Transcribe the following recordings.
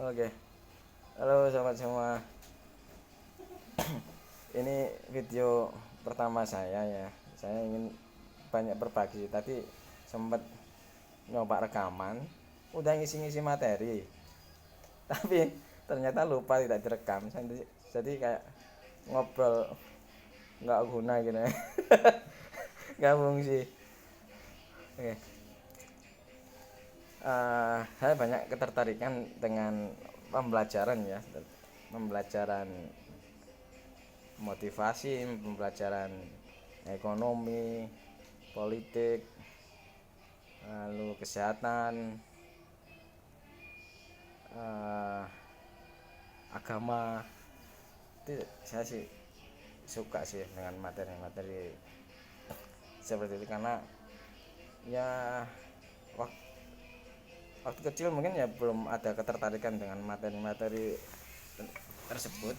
Oke, halo sobat semua. Ini video pertama saya ya. Saya ingin banyak berbagi. Tadi sempat nyoba rekaman, udah ngisi-ngisi materi, tapi ternyata lupa tidak direkam. Jadi kayak ngobrol nggak guna gitu ya. Nggak fungsi. Oke. Saya banyak ketertarikan dengan pembelajaran ya, pembelajaran motivasi, pembelajaran ekonomi, politik, lalu kesehatan, eh, agama. Itu saya sih suka sih dengan materi-materi seperti itu karena ya waktu, waktu kecil mungkin ya belum ada ketertarikan dengan materi-materi tersebut.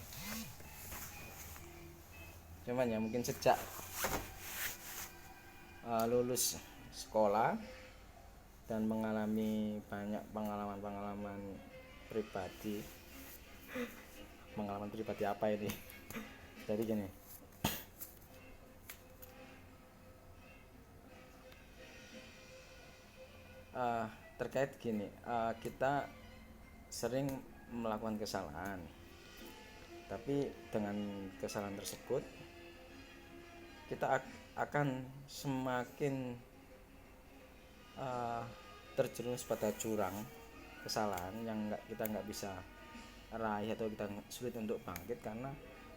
Cuman ya mungkin sejak lulus sekolah dan mengalami banyak pengalaman-pengalaman pribadi. Pengalaman pribadi apa ini? Jadi gini, terkait gini, kita sering melakukan kesalahan, tapi dengan kesalahan tersebut kita akan semakin terjerumus pada jurang kesalahan yang kita nggak bisa raih atau kita sulit untuk bangkit karena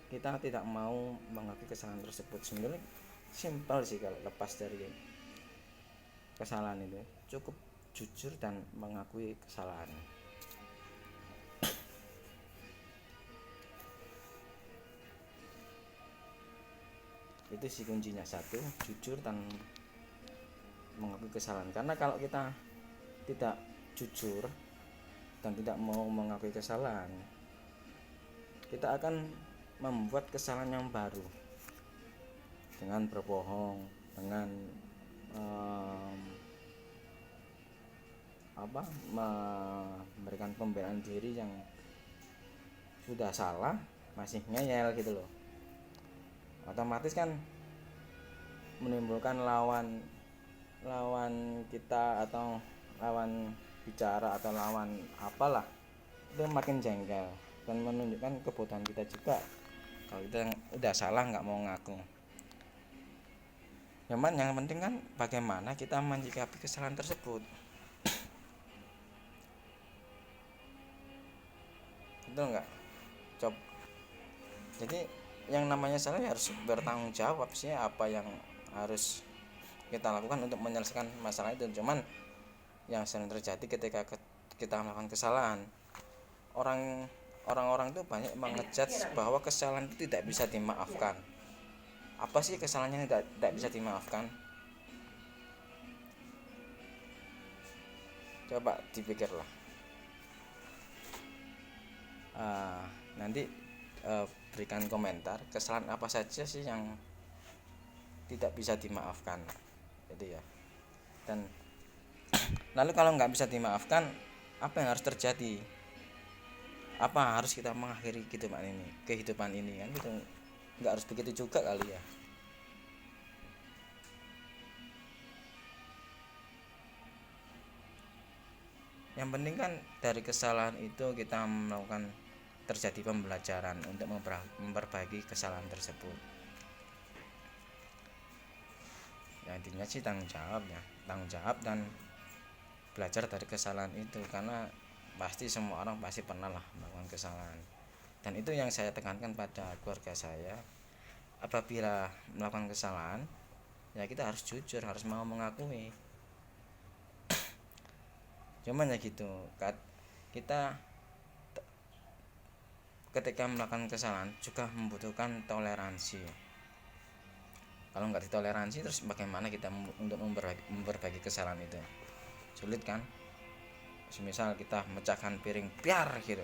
kita tidak mau mengakui kesalahan tersebut. Sebenarnya simpel sih, kalau lepas dari kesalahan itu cukup jujur dan mengakui kesalahan. Itu sih kuncinya, satu, jujur dan mengakui kesalahan. Karena kalau kita tidak jujur dan tidak mau mengakui kesalahan, kita akan membuat kesalahan yang baru dengan berbohong, dengan memberikan pembelaan diri yang sudah salah masih ngeyel gitu loh. Otomatis kan menimbulkan lawan kita atau lawan bicara atau lawan apalah, itu makin jengkel dan menunjukkan kebodohan kita juga kalau kita udah salah nggak mau ngaku. Cuman yang penting kan bagaimana kita menyikapi kesalahan tersebut. Betul nggak? Coba. Jadi yang namanya salah ya harus bertanggung jawab sih, apa yang harus kita lakukan untuk menyelesaikan masalah itu. Cuman yang sering terjadi ketika kita melakukan kesalahan, orang-orang itu banyak mengejudge bahwa kesalahan itu tidak bisa dimaafkan. Apa sih kesalahannya yang tidak bisa dimaafkan? Coba dipikirlah. Nanti berikan komentar kesalahan apa saja sih yang tidak bisa dimaafkan, gitu ya. Dan lalu kalau nggak bisa dimaafkan, apa yang harus terjadi? Apa harus kita mengakhiri kehidupan ini kan gitu? Nggak harus begitu juga kali ya. Yang penting kan dari kesalahan itu kita melakukan terjadi pembelajaran untuk memperbaiki kesalahan tersebut. Ya intinya sih tanggung jawab dan belajar dari kesalahan itu, karena pasti semua orang pasti pernah lah melakukan kesalahan. Dan itu yang saya tekankan pada keluarga saya, apabila melakukan kesalahan ya kita harus jujur, harus mau mengakui. Cuman ya gitu, kita ketika melakukan kesalahan juga membutuhkan toleransi. Kalau nggak ditoleransi, terus bagaimana kita untuk memperbaiki kesalahan itu? Sulit kan? Misal kita mecahkan piring biar gitu,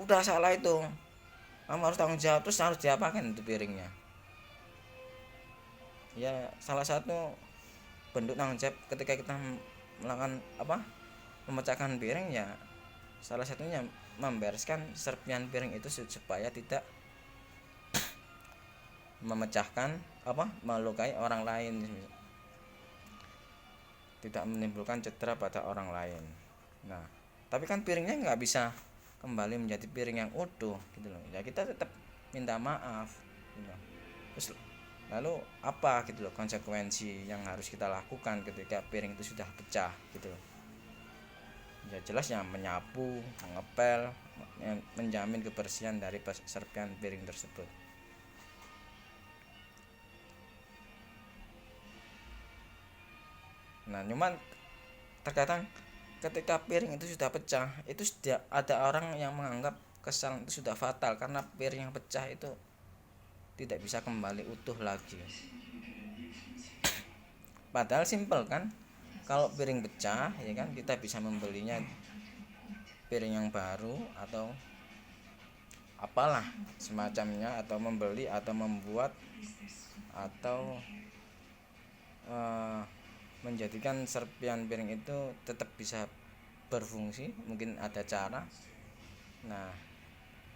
udah salah itu, kamu harus tanggung jawab, terus harus diapakan itu piringnya? Ya salah satu bentuk tanggung jawab ketika kita melakukan memecahkan piring ya salah satunya membereskan serpihan piring itu supaya tidak memecahkan melukai orang lain, tidak menimbulkan cedera pada orang lain. Nah tapi kan piringnya nggak bisa kembali menjadi piring yang utuh gitu loh ya, kita tetap minta maaf gitu. Terus lalu apa gitu loh konsekuensi yang harus kita lakukan ketika piring itu sudah pecah gitu loh ya, jelas ya menyapu, mengepel, menjamin kebersihan dari serpihan piring tersebut. Nah cuman terkadang ketika piring itu sudah pecah itu sudah ada orang yang menganggap kesalahan itu sudah fatal karena piring yang pecah itu tidak bisa kembali utuh lagi. Padahal simpel kan, kalau piring pecah ya kan kita bisa membelinya piring yang baru atau apalah semacamnya, atau membeli atau membuat atau menjadikan serpihan piring itu tetap bisa berfungsi, mungkin ada cara. Nah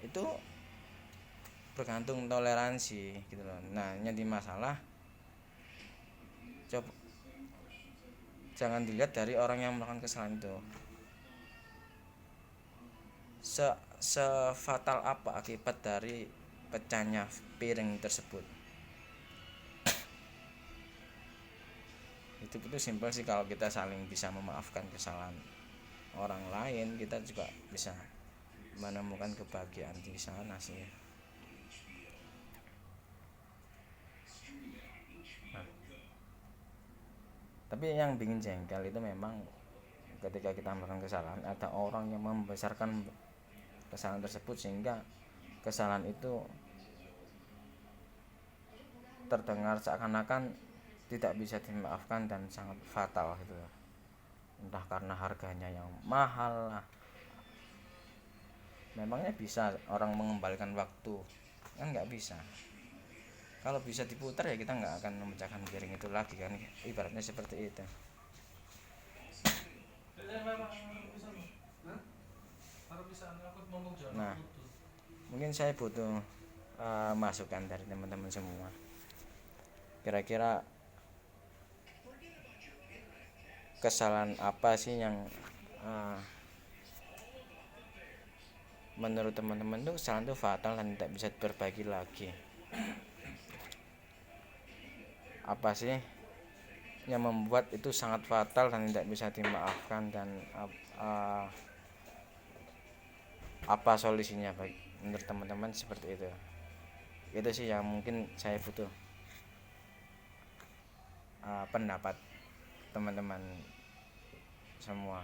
itu bergantung toleransi gitu loh. Nah jadi masalah coba jangan dilihat dari orang yang melakukan kesalahan itu sefatal apa akibat dari pecahnya piring tersebut. Itu simpel sih, kalau kita saling bisa memaafkan kesalahan orang lain, kita juga bisa menemukan kebahagiaan di sana sih. Nah, tapi yang bikin jengkel itu memang ketika kita melakukan kesalahan ada orang yang membesarkan kesalahan tersebut sehingga kesalahan itu terdengar seakan-akan tidak bisa dimaafkan dan sangat fatal gitu. Entah karena harganya yang mahal lah. Memangnya bisa orang mengembalikan waktu? Kan nggak bisa. Kalau bisa diputar ya kita nggak akan memecahkan piring itu lagi kan, ibaratnya seperti itu. Nah mungkin saya butuh masukan dari teman-teman semua. Kira-kira kesalahan apa sih yang menurut teman-teman tuh kesalahan itu fatal dan tidak bisa diperbaiki lagi? Apa sih yang membuat itu sangat fatal dan tidak bisa dimaafkan, dan apa solusinya bagi menurut teman-teman seperti itu? Itu sih yang mungkin saya butuh pendapat teman-teman semua.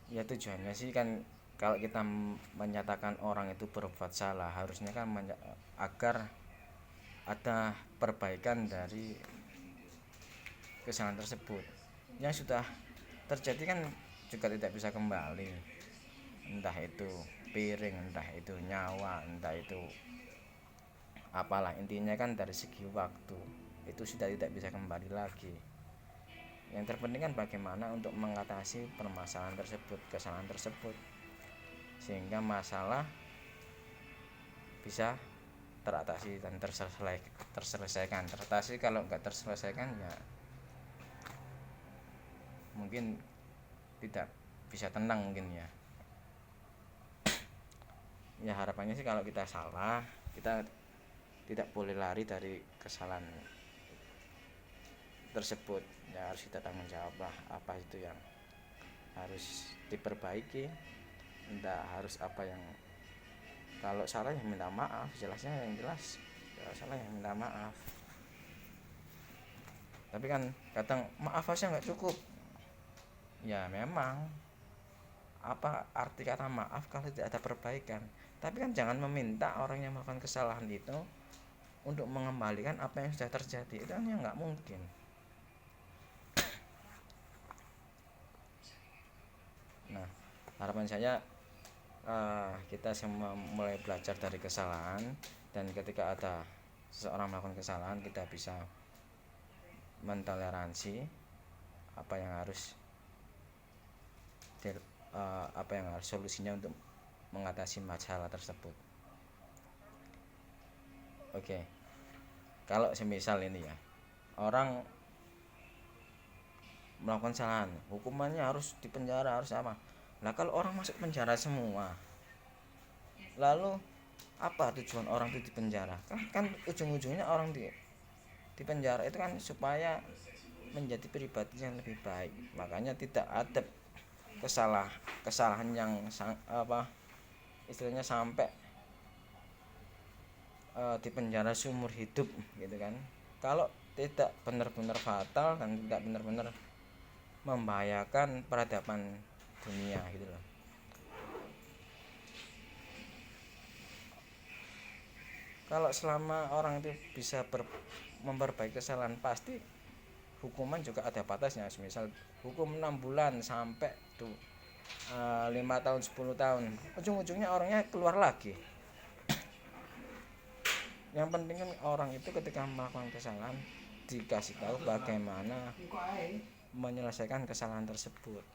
Ya tujuannya sih kan kalau kita menyatakan orang itu berbuat salah harusnya kan agar ada perbaikan dari kesalahan tersebut. Yang sudah terjadi kan juga tidak bisa kembali, entah itu piring, entah itu nyawa, entah itu apalah, intinya kan dari segi waktu itu sudah tidak bisa kembali lagi. Yang terpenting kan bagaimana untuk mengatasi permasalahan tersebut, kesalahan tersebut, sehingga masalah bisa teratasi dan terselesaikan. Teratasi kalau nggak terselesaikan ya mungkin tidak bisa tenang mungkin ya. Ya harapannya sih kalau kita salah, kita tidak boleh lari dari kesalahan tersebut ya, harus kita tanggung jawab lah apa itu yang harus diperbaiki, entah harus apa yang, kalau salah ya minta maaf, jelasnya yang jelas kalau salah ya minta maaf. Tapi kan kadang maaf aja nggak cukup ya, memang apa arti kata maaf kalau tidak ada perbaikan. Tapi kan jangan meminta orang yang melakukan kesalahan itu untuk mengembalikan apa yang sudah terjadi, itu kan nggak mungkin. Nah harapan saya kita semua mulai belajar dari kesalahan, dan ketika ada seseorang melakukan kesalahan kita bisa mentoleransi apa yang harus solusinya untuk mengatasi masalah tersebut. Oke. Kalau semisal ini ya, orang melakukan kesalahan, hukumannya harus dipenjara, harus apa? Nah, kalau orang masuk penjara semua, lalu apa tujuan orang itu dipenjara? Kan ujung-ujungnya orang di penjara itu kan supaya menjadi pribadi yang lebih baik. Makanya tidak ada kesalahan yang istilahnya sampai di penjara seumur hidup gitu kan. Kalau tidak benar-benar fatal dan tidak benar-benar membahayakan peradaban dunia gitu loh. Kalau selama orang itu bisa memperbaiki kesalahan, pasti hukuman juga ada batasnya. Misal hukum 6 bulan sampai 5 tahun 10 tahun, ujung-ujungnya orangnya keluar lagi. Yang penting kan orang itu ketika melakukan kesalahan dikasih tahu bagaimana menyelesaikan kesalahan tersebut.